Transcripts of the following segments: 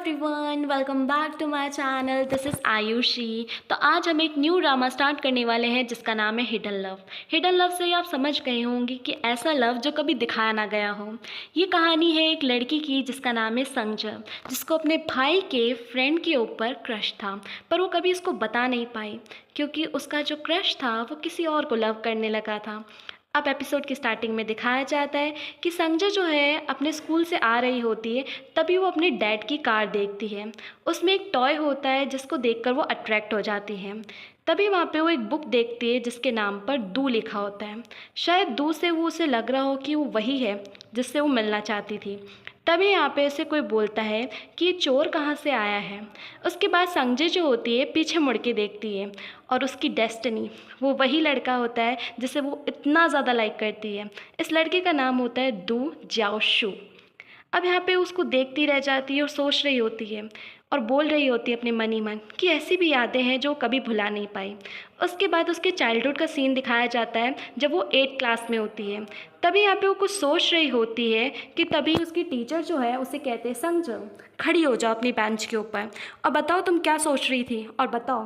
Everyone, welcome back to my channel. This is Ayushi. तो आज हम एक न्यू ड्रामा स्टार्ट करने वाले हैं जिसका नाम है हिडन लव। हिडन लव से आप समझ गए होंगे कि ऐसा लव जो कभी दिखाया ना गया हो। ये कहानी है एक लड़की की जिसका नाम है संजय, जिसको अपने भाई के फ्रेंड के ऊपर क्रश था, पर वो कभी इसको बता नहीं पाई क्योंकि उसका जो क्रश था वो किसी और को लव करने लगा था। अब एपिसोड की स्टार्टिंग में दिखाया जाता है कि संजय जो है अपने स्कूल से आ रही होती है, तभी वो अपने डैड की कार देखती है। उसमें एक टॉय होता है जिसको देखकर वो अट्रैक्ट हो जाती है। तभी वहाँ पे वो एक बुक देखती है जिसके नाम पर दू लिखा होता है। शायद दू से वो उसे लग रहा हो कि वो वही है जिससे वो मिलना चाहती थी। तभी यहाँ पे उसे कोई बोलता है कि ये चोर कहाँ से आया है। उसके बाद संजय जो होती है पीछे मुड़ के देखती है और उसकी डेस्टिनी, वो वही लड़का होता है जिसे वो इतना ज़्यादा लाइक करती है। इस लड़के का नाम होता है दू जाओशू। अब यहाँ पे उसको देखती रह जाती है और सोच रही होती है और बोल रही होती है अपने मन ही मन कि ऐसी भी यादें हैं जो कभी भुला नहीं पाई। उसके बाद उसके चाइल्डहुड का सीन दिखाया जाता है जब वो 8th क्लास में होती है। तभी यहाँ पे वो कुछ सोच रही होती है कि तभी उसकी टीचर जो है उसे कहते हैं, संजय खड़ी हो जाओ अपनी बेंच के ऊपर और बताओ तुम क्या सोच रही थी और बताओ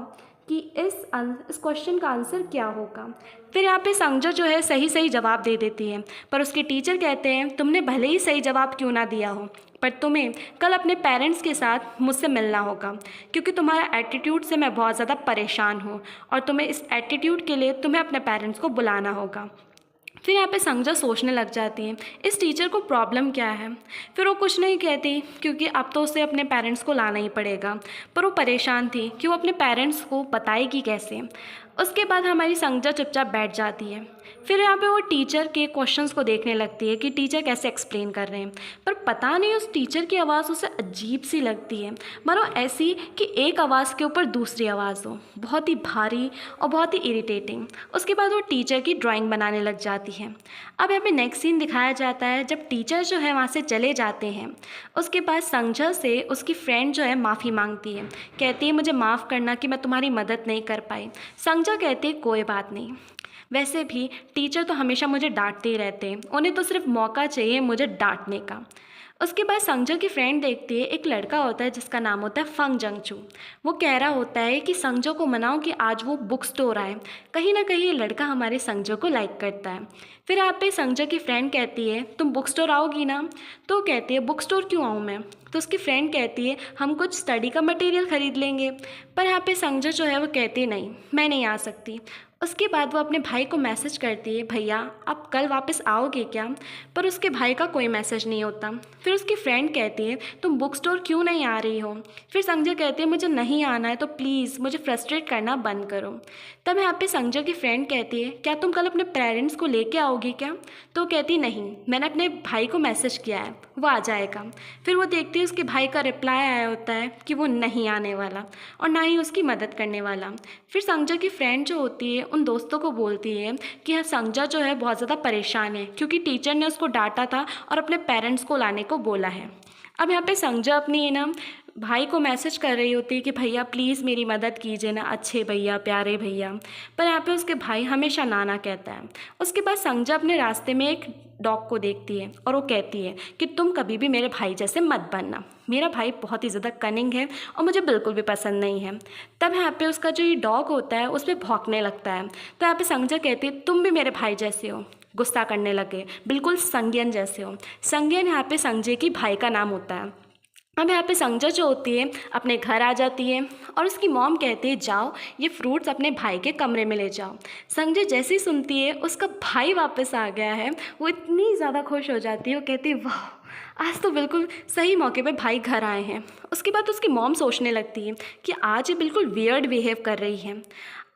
कि इस क्वेश्चन का आंसर क्या होगा। फिर यहाँ पे संजय जो है सही सही जवाब दे देती है, पर उसके टीचर कहते हैं तुमने भले ही सही जवाब क्यों ना दिया हो, पर तुम्हें कल अपने पेरेंट्स के साथ मुझसे मिलना होगा क्योंकि तुम्हारा एटीट्यूड से मैं बहुत ज़्यादा परेशान हूँ और तुम्हें इस एटीट्यूड के लिए तुम्हें अपने पेरेंट्स को बुलाना होगा। फिर यहाँ पे संजय सोचने लग जाती है इस टीचर को प्रॉब्लम क्या है। फिर वो कुछ नहीं कहती क्योंकि अब तो उसे अपने पेरेंट्स को लाना ही पड़ेगा, पर वो परेशान थी कि वो अपने पेरेंट्स को बताएगी कैसे। उसके बाद हमारी संजय चुपचाप बैठ जाती है। फिर यहाँ पे वो टीचर के क्वेश्चंस को देखने लगती है कि टीचर कैसे एक्सप्लेन कर रहे हैं, पर पता नहीं उस टीचर की आवाज़ उसे अजीब सी लगती है, मानो ऐसी कि एक आवाज़ के ऊपर दूसरी आवाज़ हो, बहुत ही भारी और बहुत ही इरिटेटिंग। उसके बाद वो टीचर की ड्राइंग बनाने लग जाती है। अब यहाँ पे नेक्स्ट सीन दिखाया जाता है जब टीचर जो है वहाँ से चले जाते हैं। उसके बाद संजय से उसकी फ्रेंड जो है माफ़ी मांगती है, कहती है मुझे माफ़ करना कि मैं तुम्हारी मदद नहीं कर पाई। संजय कहती है कोई बात नहीं, वैसे भी टीचर तो हमेशा मुझे डांटते ही रहते हैं, उन्हें तो सिर्फ मौका चाहिए मुझे डांटने का। उसके बाद संजय की फ्रेंड देखती है एक लड़का होता है जिसका नाम होता है फंग जंगचू। वो कह रहा होता है कि संजय को मनाओ कि आज वो बुक स्टोर आए, कहीं ना कहीं ये लड़का हमारे संजय को लाइक करता है। फिर यहाँ पे संजय की फ्रेंड कहती है तुम बुक स्टोर आओगी ना। तो कहती है बुक स्टोर क्यों आऊँ मैं। तो उसकी फ्रेंड कहती है हम कुछ स्टडी का मटेरियल ख़रीद लेंगे। पर यहाँ पे संजय जो है वो कहती है नहीं, मैं नहीं आ सकती। उसके बाद वो अपने भाई को मैसेज करती है भैया आप कल वापस आओगे क्या। पर उसके भाई का कोई मैसेज नहीं होता। फिर उसकी फ्रेंड कहती है तुम बुक स्टोर क्यों नहीं आ रही हो। फिर संजय कहती है मुझे नहीं आना है तो प्लीज़ मुझे फ्रस्ट्रेट करना बंद करो। तब यहाँ पे संजय की फ्रेंड कहती है क्या तुम कल अपने पेरेंट्स को लेके आओगी क्या। तो कहती नहीं, मैंने अपने भाई को मैसेज किया है, वो आ जाएगा। फिर वो देखती है उसके भाई का रिप्लाई आया होता है कि वो नहीं आने वाला और ना ही उसकी मदद करने वाला। फिर संजय की फ्रेंड जो होती है उन दोस्तों को बोलती है कि हाँ संजय जो है बहुत ज़्यादा परेशान है क्योंकि टीचर ने उसको डांटा था और अपने पेरेंट्स को लाने को बोला है। अब यहाँ पे संजय अपनी ना भाई को मैसेज कर रही होती है कि भैया प्लीज़ मेरी मदद कीजिए ना, अच्छे भैया प्यारे भैया। पर यहाँ पे उसके भाई हमेशा नाना कहता है। उसके बाद संजय अपने रास्ते में एक डॉग को देखती है और वो कहती है कि तुम कभी भी मेरे भाई जैसे मत बनना, मेरा भाई बहुत ही ज़्यादा कनिंग है और मुझे बिल्कुल भी पसंद नहीं है। तब यहाँ पे उसका जो ये डॉग होता है उस पर भौंकने लगता है। तो यहाँ पे संजय कहती है तुम भी मेरे भाई जैसे हो, गुस्सा करने लगे, बिल्कुल संज्ञान जैसे हो। संज्ञान यहाँ पे संजय की भाई का नाम होता है। अब यहाँ पे संजय जो होती है अपने घर आ जाती है और उसकी मॉम कहती है जाओ ये फ्रूट्स अपने भाई के कमरे में ले जाओ। संजय जैसे ही सुनती है उसका भाई वापस आ गया है, वो इतनी ज़्यादा खुश हो जाती है, वो कहती है वाह आज तो बिल्कुल सही मौके पे भाई घर आए हैं। उसके बाद उसकी मॉम सोचने लगती है कि आज ये बिल्कुल वियर्ड बिहेव कर रही है।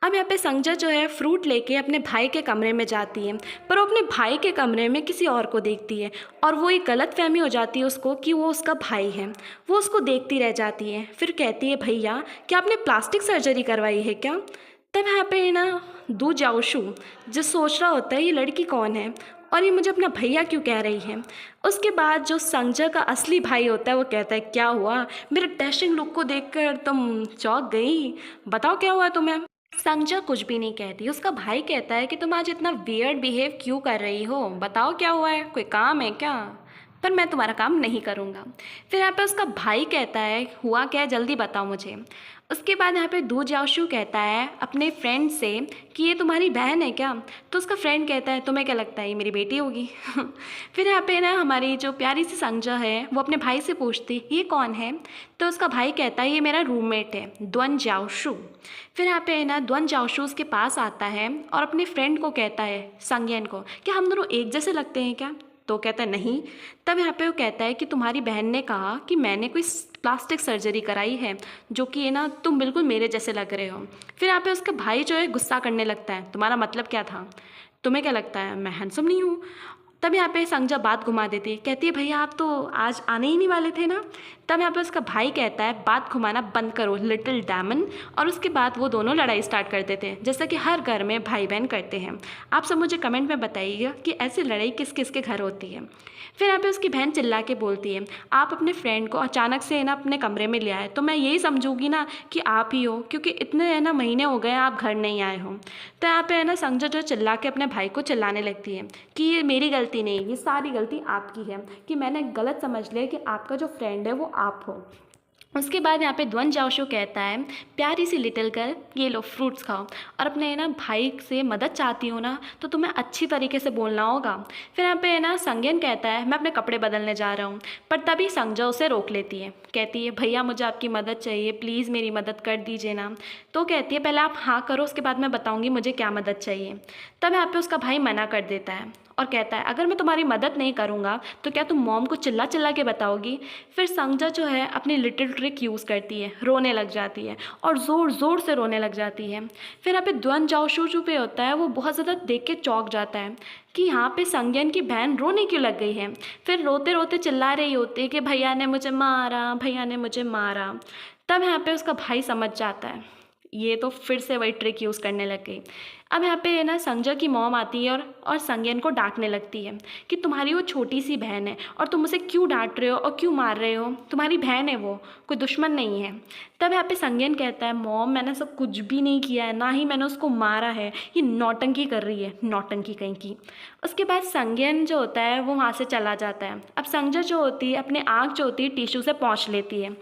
अब यहाँ पे संजय जो है फ्रूट लेके अपने भाई के कमरे में जाती है, पर वो अपने भाई के कमरे में किसी और को देखती है और वो एक गलत फहमी हो जाती है उसको कि वो उसका भाई है। वो उसको देखती रह जाती है। फिर कहती है भैया क्या आपने प्लास्टिक सर्जरी करवाई है क्या। तब यहाँ पे ना दू जाओशू जो सोच रहा होता है ये लड़की कौन है और ये मुझे अपना भैया क्यों कह रही है। उसके बाद जो संजय का असली भाई होता है वो कहता है क्या हुआ, मेरे डैशिंग लुक को देखकर तुम चौंक गई, बताओ क्या हुआ तुम्हें। संजय कुछ भी नहीं कहती। उसका भाई कहता है कि तुम आज इतना वियर्ड बिहेव क्यों कर रही हो, बताओ क्या हुआ है, कोई काम है क्या। पर मैं तुम्हारा काम नहीं करूँगा। फिर यहाँ पे उसका भाई कहता है हुआ क्या है जल्दी बताओ मुझे। उसके बाद यहाँ पे दू जाओशू कहता है अपने फ्रेंड से कि ये तुम्हारी बहन है क्या। तो उसका फ्रेंड कहता है तुम्हें क्या लगता है ये मेरी बेटी होगी। फिर यहाँ पे ना हमारी जो प्यारी सी संजय है वो अपने भाई से पूछती ये कौन है। तो उसका भाई कहता है ये मेरा रूममेट है द्वन जाओशू। फिर यहाँ पे ना द्वन जाओशू उसके पास आता है और अपने फ्रेंड को कहता है संज्ञान को कि हम दोनों एक जैसे लगते हैं क्या। तो कहता है नहीं। तब यहाँ पे वो कहता है कि तुम्हारी बहन ने कहा कि मैंने कोई प्लास्टिक सर्जरी कराई है जो कि ये ना तुम बिल्कुल मेरे जैसे लग रहे हो। फिर यहाँ पे उसका भाई जो है गुस्सा करने लगता है तुम्हारा मतलब क्या था, तुम्हें क्या लगता है मैं हैंडसम नहीं हूँ। तब यहाँ पे संजय बात घुमा देती है, कहती है भैया आप तो आज आने ही नहीं वाले थे ना। तब यहाँ पे उसका भाई कहता है बात घुमाना बंद करो लिटिल डायमंड। और उसके बाद वो दोनों लड़ाई स्टार्ट कर देते हैं जैसा कि हर घर में भाई बहन करते हैं। आप सब मुझे कमेंट में बताइएगा कि ऐसी लड़ाई किस किस के घर होती है। फिर यहाँ पे उसकी बहन चिल्ला के बोलती है आप अपने फ्रेंड को अचानक से ना अपने कमरे में ले आए तो मैं यही समझूंगी ना कि आप ही हो, क्योंकि इतने है ना महीने हो गए आप घर नहीं आए हो। तो यहाँ पे है ना संजय जो चिल्ला के अपने भाई को चिल्लाने लगती है कि ये मेरी गलती नहीं, ये सारी गलती आपकी है कि मैंने गलत समझ लिया कि आपका जो फ्रेंड है वो आप हो। उसके बाद यहाँ पे द्वन जाओशू कहता है प्यारी सी लिटिल गर्ल ये लो फ्रूट्स खाओ और अपने ना भाई से मदद चाहती हो ना तो तुम्हें अच्छी तरीके से बोलना होगा। फिर यहाँ पे ना संज्ञान कहता है मैं अपने कपड़े बदलने जा रहा हूँ। पर तभी संजय उसे रोक लेती है, कहती है भैया मुझे आपकी मदद चाहिए, प्लीज़ मेरी मदद कर दीजिए ना। तो कहती है पहले आप हाँ करो उसके बाद मैं बताऊँगी मुझे क्या मदद चाहिए। तब यहाँ पे उसका भाई मना कर देता है और कहता है अगर मैं तुम्हारी मदद नहीं करूँगा तो क्या तुम मॉम को चिल्ला चिल्ला के बताओगी। फिर संजय जो है अपनी लिटिल ट्रिक यूज़ करती है, रोने लग जाती है और ज़ोर ज़ोर से रोने लग जाती है। फिर यहाँ पे द्वन जाओशू जो पे होता है वो बहुत ज़्यादा देख के चौंक जाता है कि यहाँ पे संज्ञान की बहन रोने क्यों लग गई है। फिर रोते रोते चिल्ला रही होती है कि भैया ने मुझे मारा, भैया ने मुझे मारा। तब यहाँ पे उसका भाई समझ जाता है ये तो फिर से वही ट्रिक यूज़ करने लग गई। अब यहाँ पे ना संजय की मॉम आती है और संज्ञान को डांटने लगती है कि तुम्हारी वो छोटी सी बहन है और तुम उसे क्यों डांट रहे हो और क्यों मार रहे हो, तुम्हारी बहन है वो, कोई दुश्मन नहीं है। तब यहाँ पे संज्ञान कहता है मॉम मैंने सब कुछ भी नहीं किया है, ना ही मैंने उसको मारा है, ये नौटंकी कर रही है, नौटंकी कहीं की। उसके बाद संज्ञान जो होता है वो वहाँ से चला जाता है। अब संजय जो होती है अपने आँख जो होती है टिश्यू से पोंछ लेती है।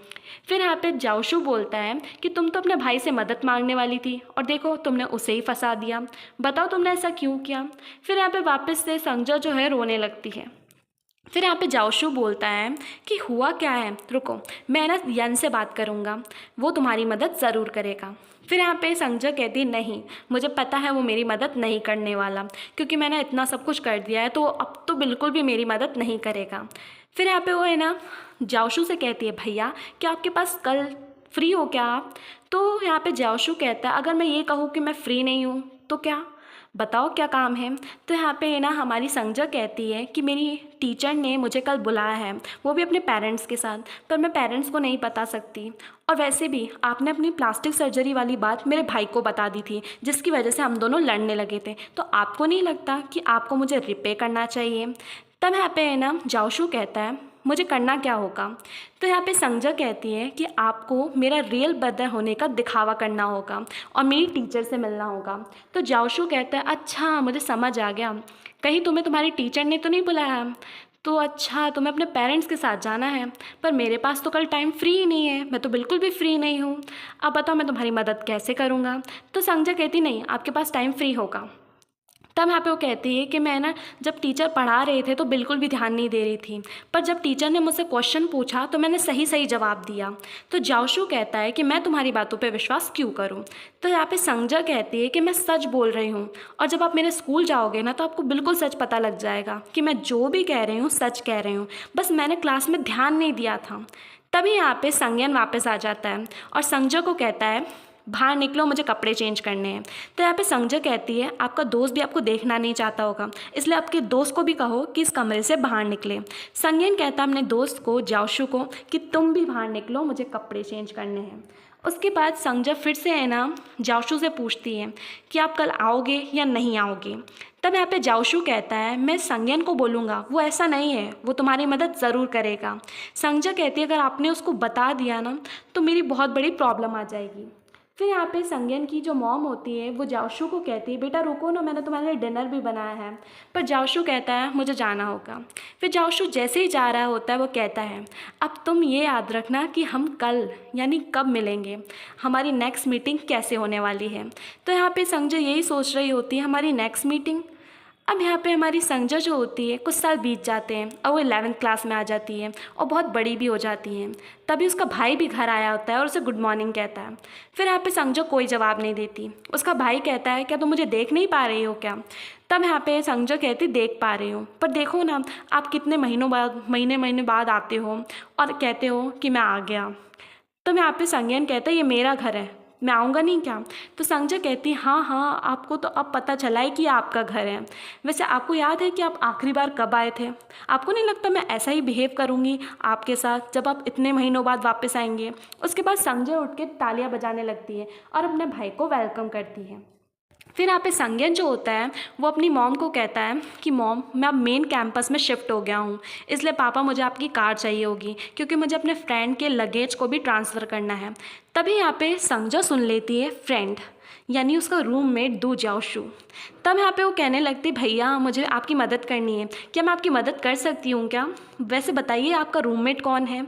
फिर यहाँ पे जाओशू बोलता है कि तुम तो अपने भाई से मदद मांगने वाली थी और देखो तुमने उसे ही फंसा दिया, बताओ तुमने ऐसा क्यों किया। फिर यहाँ पे वापस से संजय जो है रोने लगती है। फिर यहाँ पे जाओशू बोलता है कि हुआ क्या है, रुको मैं ना यन से बात करूँगा, वो तुम्हारी मदद ज़रूर करेगा। फिर यहाँ पे संजय कहती नहीं मुझे पता है वो मेरी मदद नहीं करने वाला, क्योंकि मैंने इतना सब कुछ कर दिया है तो अब तो बिल्कुल भी मेरी मदद नहीं करेगा। फिर यहाँ पे वो है ना जाओशू से कहती है भैया क्या आपके पास कल फ्री हो क्या आप। तो यहाँ पे जाओशू कहता है अगर मैं ये कहूँ कि मैं फ्री नहीं हूँ तो क्या, बताओ क्या काम है। तो यहाँ पे है ना हमारी संजय कहती है कि मेरी टीचर ने मुझे कल बुलाया है, वो भी अपने पेरेंट्स के साथ, पर मैं पेरेंट्स को नहीं बता सकती। और वैसे भी आपने अपनी प्लास्टिक सर्जरी वाली बात मेरे भाई को बता दी थी जिसकी वजह से हम दोनों लड़ने लगे थे, तो आपको नहीं लगता कि आपको मुझे रिपे करना चाहिए। तब यहाँ पे है ना जाओशू कहता है मुझे करना क्या होगा। तो यहाँ पे संजय कहती है कि आपको मेरा रियल ब्रदर होने का दिखावा करना होगा और मेरी टीचर से मिलना होगा। तो जाओशू कहता है अच्छा मुझे समझ आ गया, कहीं तुम्हें तुम्हारी टीचर ने तो नहीं बुलाया, तो अच्छा तुम्हें अपने पेरेंट्स के साथ जाना है, पर मेरे पास तो कल टाइम फ्री ही नहीं है, मैं तो बिल्कुल भी फ्री नहीं हूँ, अब बताओ मैं तुम्हारी मदद कैसे करूँगा। तो संजय कहती नहीं आपके पास टाइम फ्री होगा। तब यहाँ पे वो कहती है कि मैं ना जब टीचर पढ़ा रहे थे तो बिल्कुल भी ध्यान नहीं दे रही थी, पर जब टीचर ने मुझसे क्वेश्चन पूछा तो मैंने सही सही जवाब दिया। तो जाओशू कहता है कि मैं तुम्हारी बातों पे विश्वास क्यों करूं। तो यहाँ पे संजय कहती है कि मैं सच बोल रही हूँ और जब आप मेरे स्कूल जाओगे ना तो आपको बिल्कुल सच पता लग जाएगा कि मैं जो भी कह रही हूँ सच कह रही हूँ, बस मैंने क्लास में ध्यान नहीं दिया था। तभी यहाँ पे संज्ञान वापस आ जाता है और संजय को कहता है बाहर निकलो मुझे कपड़े चेंज करने हैं। तो यहाँ पे संजय कहती है आपका दोस्त भी आपको देखना नहीं चाहता होगा, इसलिए आपके दोस्त को भी कहो कि इस कमरे से बाहर निकले। संज्ञान कहता है अपने दोस्त को जाओशू को कि तुम भी बाहर निकलो मुझे कपड़े चेंज करने हैं। उसके बाद संजय फिर से है ना जाओशू से पूछती है कि आप कल आओगे या नहीं आओगे। तब यहाँ पे जाओशू कहता है मैं संज्ञान को बोलूँगा, वो ऐसा नहीं है, वो तुम्हारी मदद ज़रूर करेगा। संजय कहती है अगर आपने उसको बता दिया ना तो मेरी बहुत बड़ी प्रॉब्लम आ जाएगी। फिर यहाँ पे संज्ञन की जो मॉम होती है वो जाओशू को कहती है, बेटा रुको ना, मैंने तुम्हारे लिए डिनर भी बनाया है। पर जाओशू कहता है मुझे जाना होगा। फिर जाओशू जैसे ही जा रहा होता है वो कहता है, अब तुम ये याद रखना कि हम कल यानी कब मिलेंगे, हमारी नेक्स्ट मीटिंग कैसे होने वाली है। तो यहाँ पे संजय यही सोच रही होती है हमारी नेक्स्ट मीटिंग। अब यहाँ पे हमारी संजय जो होती है कुछ साल बीत जाते हैं और वो 11th क्लास में आ जाती है और बहुत बड़ी भी हो जाती है। तभी उसका भाई भी घर आया होता है और उसे गुड मॉर्निंग कहता है। फिर यहाँ पे संजय कोई जवाब नहीं देती। उसका भाई कहता है क्या तुम मुझे देख नहीं पा रही हो क्या। तब यहाँ पे संजय कहती देख पा रही हूँ, पर देखो ना आप कितने महीने बाद आते हो और कहते हो कि मैं आ गया। तब यहाँ पे संज्ञान कहता है ये मेरा घर है, मैं आऊँगा नहीं क्या। तो संजय कहती हाँ हाँ, आपको तो अब पता चला है कि ये आपका घर है। वैसे आपको याद है कि आप आखिरी बार कब आए थे। आपको नहीं लगता मैं ऐसा ही बिहेव करूँगी आपके साथ जब आप इतने महीनों बाद वापस आएंगे। उसके बाद संजय उठ के तालियां बजाने लगती है और अपने भाई को वेलकम करती है। फिर यहाँ पे संज्ञान जो होता है वो अपनी मॉम को कहता है कि मॉम मैं अब मेन कैंपस में शिफ्ट हो गया हूँ, इसलिए पापा मुझे आपकी कार चाहिए होगी क्योंकि मुझे अपने फ्रेंड के लगेज को भी ट्रांसफ़र करना है। तभी यहाँ पे संजय सुन लेती है फ्रेंड यानी उसका रूममेट दू जाओशू। तब यहाँ पे वो कहने लगती भैया मुझे आपकी मदद करनी है, क्या मैं आपकी मदद कर सकती हूँ क्या। वैसे बताइए आपका रूममेट कौन है।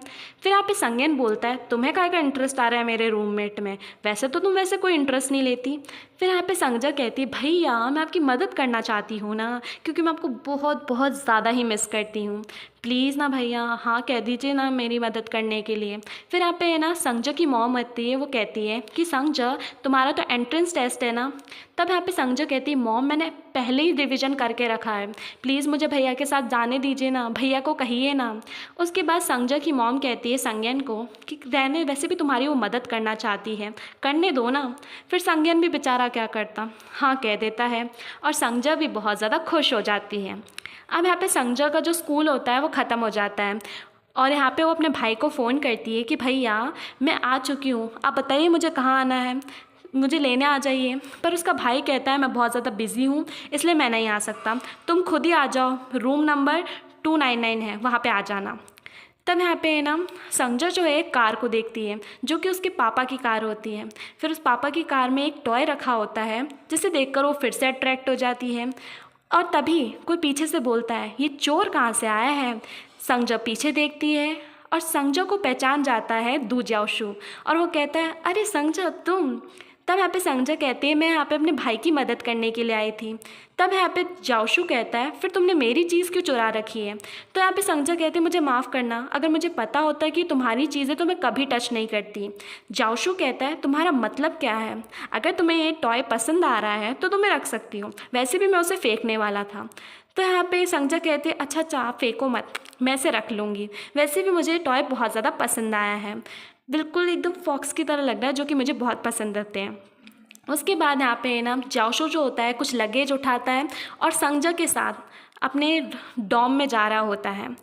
फिर यहाँ पे संज्ञान बोलता है तुम्हें काय का इंटरेस्ट आ रहा है मेरे रूममेट में, वैसे तो तुम वैसे कोई इंटरेस्ट नहीं लेती। फिर यहाँ पे संजय कहती है भैया मैं आपकी मदद करना चाहती हूँ ना, क्योंकि मैं आपको बहुत बहुत ज़्यादा ही मिस करती हूँ, प्लीज़ ना भैया हाँ कह दीजिए ना मेरी मदद करने के लिए। फिर यहाँ पे ना संजय की मॉम आती है, वो कहती है कि संजय तुम्हारा तो एंट्रेंस टेस्ट है ना। तब यहाँ पे संजय कहती है मॉम मैंने पहले ही रिवीजन करके रखा है, प्लीज़ मुझे भैया के साथ जाने दीजिए ना, भैया को कहिए ना। उसके बाद संजय की मॉम कहती है संज्ञान को कि रहने वैसे भी तुम्हारी वो मदद करना चाहती है, करने दो ना। फिर संज्ञान भी बेचारा क्या करता, हाँ कह देता है और संजय भी बहुत ज़्यादा खुश हो जाती है। अब यहाँ पे संजय का जो स्कूल होता है वो ख़त्म हो जाता है और यहाँ पे वो अपने भाई को फ़ोन करती है कि भैया मैं आ चुकी हूँ, आप बताइए मुझे कहाँ आना है, मुझे लेने आ जाइए। पर उसका भाई कहता है मैं बहुत ज़्यादा बिज़ी हूँ इसलिए मैं नहीं आ सकता, तुम खुद ही आ जाओ, रूम नंबर 299 है वहाँ पे आ जाना। तब यहाँ पे ना संजय जो है एक कार को देखती है जो कि उसके पापा की कार होती है। फिर उस पापा की कार में एक टॉय रखा होता है जिसे देखकर वो फिर से अट्रैक्ट हो जाती है और तभी कोई पीछे से बोलता है ये चोर कहाँ से आया है। संजय पीछे देखती है और संजय को पहचान जाता है दू जाओशू और वो कहता है अरे संजय तुम। तब यहाँ पे संजय कहते हैं मैं यहाँ पे अपने भाई की मदद करने के लिए आई थी। तब यहाँ पे जाओशू कहता है फिर तुमने मेरी चीज़ क्यों चुरा रखी है। तो यहाँ पे संजय कहते हैं मुझे माफ़ करना, अगर मुझे पता होता कि तुम्हारी चीज़ें तो मैं कभी टच नहीं करती। जाओशू कहता है तुम्हारा मतलब क्या है, अगर तुम्हें ये टॉय पसंद आ रहा है तो तुम्हें रख सकती हो, वैसे भी मैं उसे फेंकने वाला था। तो यहाँ पे संजय कहते हैं अच्छा अच्छा आप फेंको मत, मैं इसे रख लूँगी, वैसे भी मुझे टॉय बहुत ज़्यादा पसंद आया है, बिल्कुल एकदम फॉक्स की तरह लग रहा है जो कि मुझे बहुत पसंद आते हैं। उसके बाद यहाँ पे ना जाओशू जो होता है कुछ लगेज उठाता है और संजय के साथ अपने डॉम में जा रहा होता है।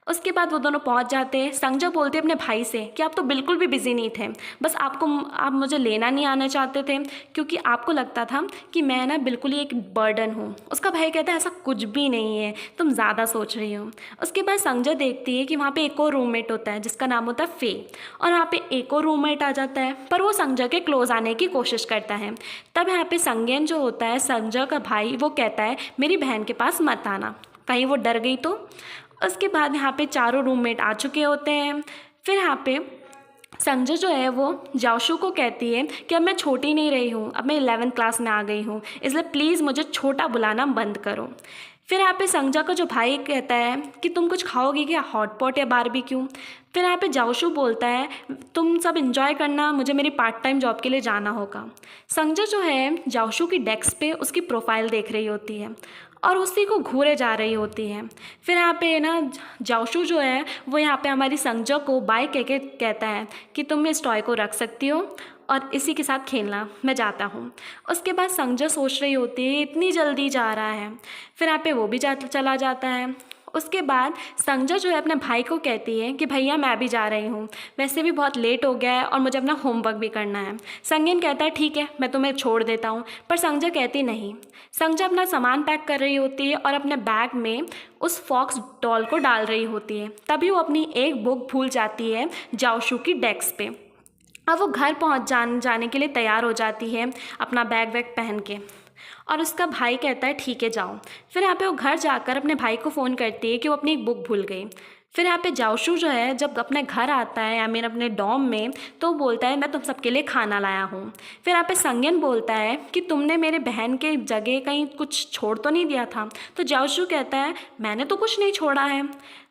उसके बाद वो दोनों पहुंच जाते हैं। संजय बोलते अपने भाई से कि आप तो बिल्कुल भी बिज़ी नहीं थे, बस आप मुझे लेना नहीं आना चाहते थे क्योंकि आपको लगता था कि मैं ना बिल्कुल ही एक बर्डन हूँ। उसका भाई कहता है ऐसा कुछ भी नहीं है, तुम ज़्यादा सोच रही हो। उसके बाद संजय देखती है कि वहाँ पे एक और रूममेट होता है जिसका नाम होता है फे और वहाँ पे एक और रूममेट आ जाता है पर वो संजय के क्लोज आने की कोशिश करता है। तब यहाँ पे संज्ञान जो होता है संजय का भाई वो कहता है मेरी बहन के पास मत आना, कहीं वो डर गई तो। उसके बाद यहाँ पे चारों रूममेट आ चुके होते हैं। फिर यहाँ पे संजय जो है वो जाओशू को कहती है कि अब मैं छोटी नहीं रही हूँ, अब मैं 11th क्लास में आ गई हूँ, इसलिए प्लीज़ मुझे छोटा बुलाना बंद करो। फिर यहाँ पे संजय का जो भाई कहता है कि तुम कुछ खाओगी क्या, हॉटपॉट या बारबेक्यू। फिर यहाँ पे जाओशू बोलता है तुम सब एंजॉय करना, मुझे मेरी पार्ट टाइम जॉब के लिए जाना होगा। संजय जो है जाओशू की डेस्क पे उसकी प्रोफाइल देख रही होती है और उसी को घूरे जा रही होती है। फिर यहाँ पे ना जाओशू जो है वो यहाँ पे हमारी संजय को बाय कह के कहता है कि तुम इस टॉय को रख सकती हो और इसी के साथ खेलना, मैं जाता हूँ। उसके बाद संजय सोच रही होती है इतनी जल्दी जा रहा है। फिर यहाँ पे वो भी चला जाता है। उसके बाद संजय जो है अपने भाई को कहती है कि भैया मैं भी जा रही हूँ, वैसे भी बहुत लेट हो गया है और मुझे अपना होमवर्क भी करना है। संज्ञान कहता है ठीक है मैं तुम्हें छोड़ देता हूँ, पर संजय कहती नहीं। संजय अपना सामान पैक कर रही होती है और अपने बैग में उस फॉक्स डॉल को डाल रही होती है। तभी वो अपनी एक बुक भूल जाती है जाओशू की डेस्क पे। अब वो घर पहुंच जाने के लिए तैयार हो जाती है अपना बैग वैग पहन के, और उसका भाई कहता है ठीक है जाओ। फिर यहाँ पे वो घर जाकर अपने भाई को फ़ोन करती है कि वो अपनी एक बुक भूल गई। फिर यहाँ पे जाओशू जो है जब अपने घर आता है, आई मीन अपने डॉम में, तो वो बोलता है मैं तुम सबके लिए खाना लाया हूँ। फिर यहाँ पे संगयन बोलता है कि तुमने मेरे बहन के जगह कहीं कुछ छोड़ तो नहीं दिया था। तो जाओशू कहता है मैंने तो कुछ नहीं छोड़ा है।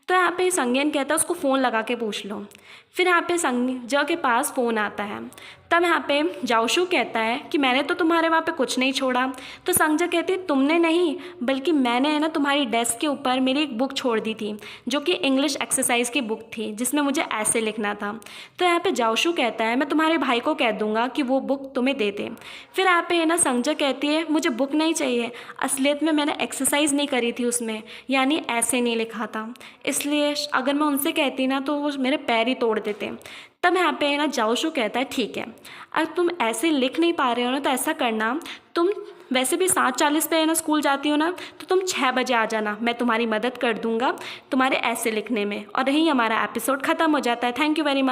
तो यहाँ पे संगयन कहता है उसको फ़ोन लगा के पूछ लो। फिर यहाँ पे संजय के पास फ़ोन आता है। तब यहाँ पे जाओशू कहता है कि मैंने तो तुम्हारे वहाँ पे कुछ नहीं छोड़ा। तो संजय कहती है तुमने नहीं, बल्कि मैंने है ना तुम्हारी डेस्क के ऊपर मेरी एक बुक छोड़ दी थी, जो कि इंग्लिश एक्सरसाइज की बुक थी, जिसमें मुझे ऐसे लिखना था। तो यहाँ पे जाओशू कहता है मैं तुम्हारे भाई को कह दूंगा कि वो बुक तुम्हें दे दे। फिर यहाँ पे है ना संजय कहती है मुझे बुक नहीं चाहिए, असलियत में मैंने एक्सरसाइज नहीं करी थी उसमें, यानी ऐसे नहीं लिखा था, इसलिए अगर मैं उनसे कहती ना तो वो मेरे पैर ही तोड़ देते। तब यहाँ पे है ना जाओशू कहता है ठीक है, अगर तुम ऐसे लिख नहीं पा रहे हो ना तो ऐसा करना, तुम वैसे भी 7:40 पे है ना स्कूल जाती हो ना, तो तुम 6 बजे आ जाना, मैं तुम्हारी मदद कर दूंगा तुम्हारे ऐसे लिखने में। और यही हमारा एपिसोड ख़त्म हो जाता है। Thank you very much.